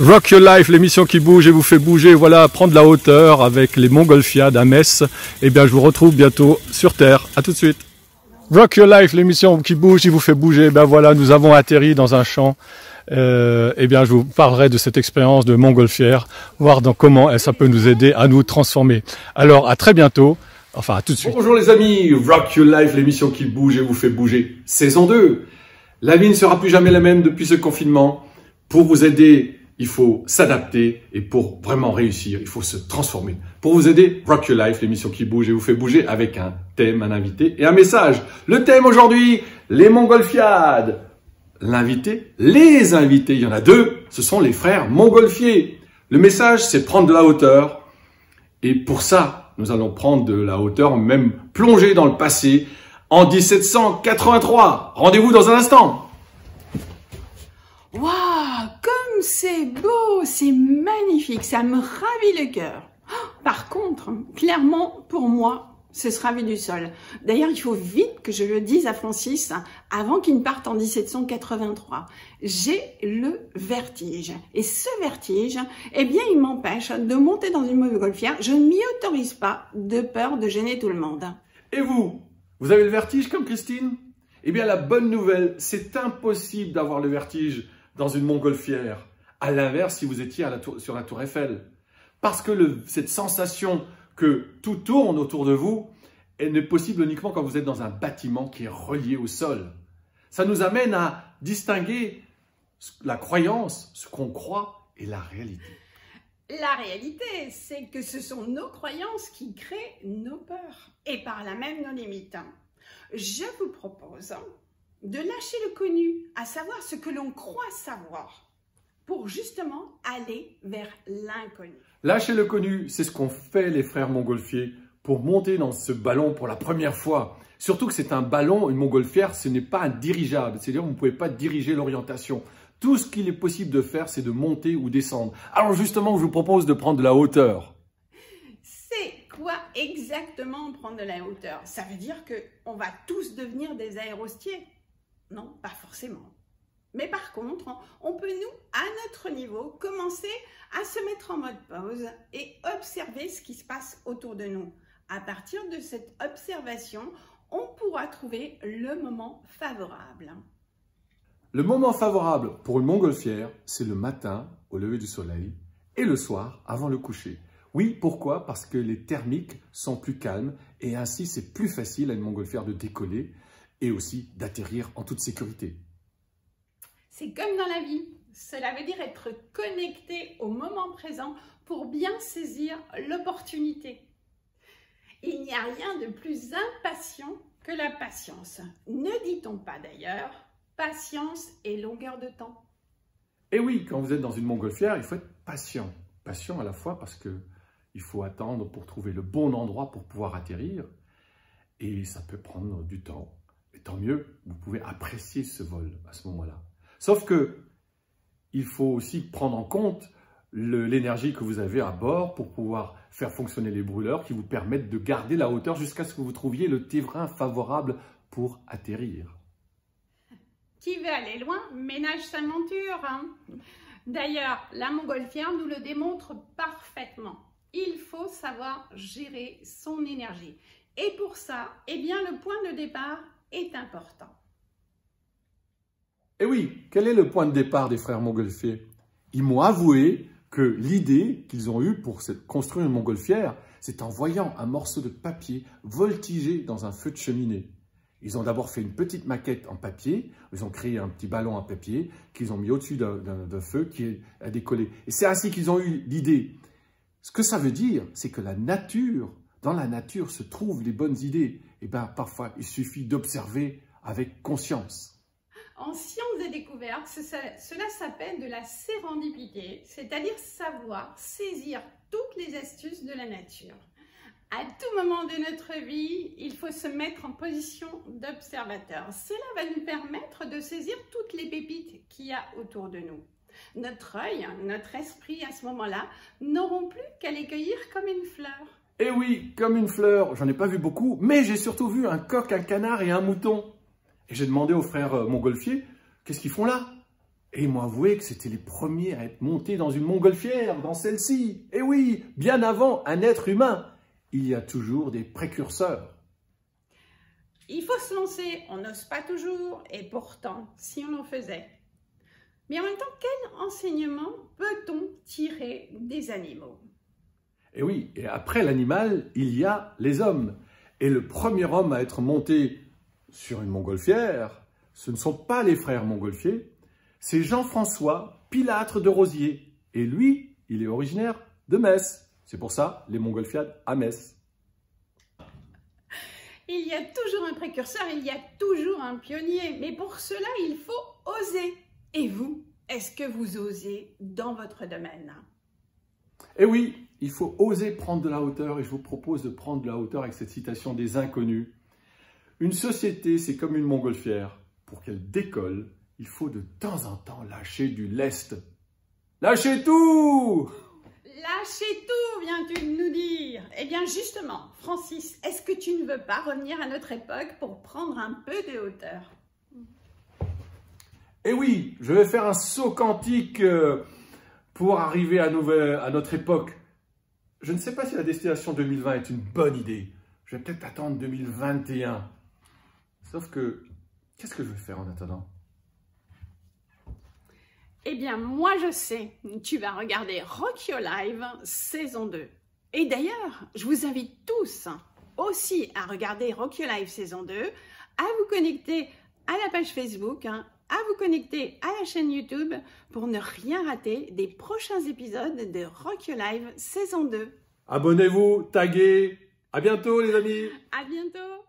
Rock Your Life, l'émission qui bouge et vous fait bouger, voilà, prendre la hauteur avec les Montgolfiades à Metz. Eh bien, je vous retrouve bientôt sur Terre. À tout de suite. Rock Your Life, l'émission qui bouge et vous fait bouger. Ben voilà, nous avons atterri dans un champ. Eh bien, je vous parlerai de cette expérience de montgolfière, voir dans comment ça peut nous aider à nous transformer. Alors, à très bientôt. Enfin, à tout de suite. Bonjour les amis, Rock Your Life, l'émission qui bouge et vous fait bouger. Saison 2. La vie ne sera plus jamais la même depuis ce confinement. Pour vous aider, il faut s'adapter et pour vraiment réussir, il faut se transformer. Pour vous aider, Rock Your Life, l'émission qui bouge et vous fait bouger avec un thème, un invité et un message. Le thème aujourd'hui, les montgolfiades. L'invité, les invités, il y en a deux, ce sont les frères montgolfiers. Le message, c'est prendre de la hauteur. Et pour ça, nous allons prendre de la hauteur, même plonger dans le passé, en 1783. Rendez-vous dans un instant. Waouh, comme c'est beau, c'est magnifique, ça me ravit le cœur. Par contre, clairement, pour moi, ce sera vu du sol. D'ailleurs, il faut vite que je le dise à Francis, avant qu'il ne parte en 1783. J'ai le vertige. Et ce vertige, eh bien, il m'empêche de monter dans une montgolfière. Je ne m'y autorise pas, de peur de gêner tout le monde. Et vous, vous avez le vertige comme Christine? Eh bien, la bonne nouvelle, c'est impossible d'avoir le vertige dans une montgolfière. À l'inverse, si vous étiez sur la tour Eiffel. Parce que cette sensation que tout tourne autour de vous, elle n'est possible uniquement quand vous êtes dans un bâtiment qui est relié au sol. Ça nous amène à distinguer la croyance, ce qu'on croit, et la réalité. La réalité, c'est que ce sont nos croyances qui créent nos peurs et par là même nos limites. Je vous propose de lâcher le connu, à savoir ce que l'on croit savoir, pour justement aller vers l'inconnu. Lâcher le connu, c'est ce qu'ont fait les frères montgolfiers pour monter dans ce ballon pour la première fois. Surtout que c'est un ballon, une montgolfière, ce n'est pas un dirigeable. C'est-à-dire que vous ne pouvez pas diriger l'orientation. Tout ce qu'il est possible de faire, c'est de monter ou descendre. Alors justement, je vous propose de prendre de la hauteur. C'est quoi exactement prendre de la hauteur? Ça veut dire qu'on va tous devenir des aérostiers? Non, pas forcément. Mais par contre, on peut nous, à notre niveau, commencer à se mettre en mode pause et observer ce qui se passe autour de nous. À partir de cette observation, on pourra trouver le moment favorable. Le moment favorable pour une montgolfière, c'est le matin au lever du soleil et le soir avant le coucher. Oui, pourquoi? Parce que les thermiques sont plus calmes et ainsi c'est plus facile à une montgolfière de décoller et aussi d'atterrir en toute sécurité. C'est comme dans la vie. Cela veut dire être connecté au moment présent pour bien saisir l'opportunité. Il n'y a rien de plus impatient que la patience. Ne dit-on pas d'ailleurs patience et longueur de temps? Et oui, quand vous êtes dans une montgolfière, il faut être patient. Patient à la fois parce qu'il faut attendre pour trouver le bon endroit pour pouvoir atterrir. Et ça peut prendre du temps. Et tant mieux, vous pouvez apprécier ce vol à ce moment-là. Sauf que il faut aussi prendre en compte l'énergie que vous avez à bord pour pouvoir faire fonctionner les brûleurs qui vous permettent de garder la hauteur jusqu'à ce que vous trouviez le terrain favorable pour atterrir. Qui veut aller loin, ménage sa monture. D'ailleurs, la montgolfière nous le démontre parfaitement. Il faut savoir gérer son énergie. Et pour ça, eh bien, le point de départ est important. Et oui, quel est le point de départ des frères montgolfiers? Ils m'ont avoué que l'idée qu'ils ont eue pour construire une montgolfière, c'est en voyant un morceau de papier voltiger dans un feu de cheminée. Ils ont d'abord fait une petite maquette en papier, ils ont créé un petit ballon en papier qu'ils ont mis au-dessus d'un feu qui a décollé. Et c'est ainsi qu'ils ont eu l'idée. Ce que ça veut dire, c'est que dans la nature se trouvent les bonnes idées. Et bien parfois, il suffit d'observer avec conscience. En sciences et découvertes, cela s'appelle de la sérendipité, c'est-à-dire savoir saisir toutes les astuces de la nature. À tout moment de notre vie, il faut se mettre en position d'observateur. Cela va nous permettre de saisir toutes les pépites qu'il y a autour de nous. Notre œil, notre esprit à ce moment-là, n'auront plus qu'à les cueillir comme une fleur. Eh oui, comme une fleur, j'en ai pas vu beaucoup, mais j'ai surtout vu un coq, un canard et un mouton. Et j'ai demandé aux frères montgolfiers, qu'est-ce qu'ils font là? Et ils m'ont avoué que c'était les premiers à être montés dans une montgolfière, dans celle-ci. Et oui, bien avant un être humain, il y a toujours des précurseurs. Il faut se lancer, on n'ose pas toujours, et pourtant, si on en faisait. Mais en même temps, quel enseignement peut-on tirer des animaux? Et oui, et après l'animal, il y a les hommes. Et le premier homme à être monté sur une montgolfière, ce ne sont pas les frères Montgolfier, c'est Jean-François Pilâtre de Rosiers. Et lui, il est originaire de Metz. C'est pour ça, les montgolfiades à Metz. Il y a toujours un précurseur, il y a toujours un pionnier. Mais pour cela, il faut oser. Et vous, est-ce que vous osez dans votre domaine? Et oui, il faut oser prendre de la hauteur et je vous propose de prendre de la hauteur avec cette citation des inconnus. Une société, c'est comme une montgolfière. Pour qu'elle décolle, il faut de temps en temps lâcher du lest. Lâchez tout! Lâchez tout, viens-tu de nous dire? Eh bien justement, Francis, est-ce que tu ne veux pas revenir à notre époque pour prendre un peu de hauteur? Eh oui, je vais faire un saut quantique pour arriver à notre époque. Je ne sais pas si la destination 2020 est une bonne idée. Je vais peut-être attendre 2021. Sauf que, qu'est-ce que je vais faire en attendant? Eh bien, moi je sais, tu vas regarder Rock Your Life saison 2. Et d'ailleurs, je vous invite tous aussi à regarder Rock Your Life saison 2, à vous connecter à la page Facebook, à vous connecter à la chaîne YouTube pour ne rien rater des prochains épisodes de Rock Your Life saison 2. Abonnez-vous, taguez. À bientôt les amis. À bientôt.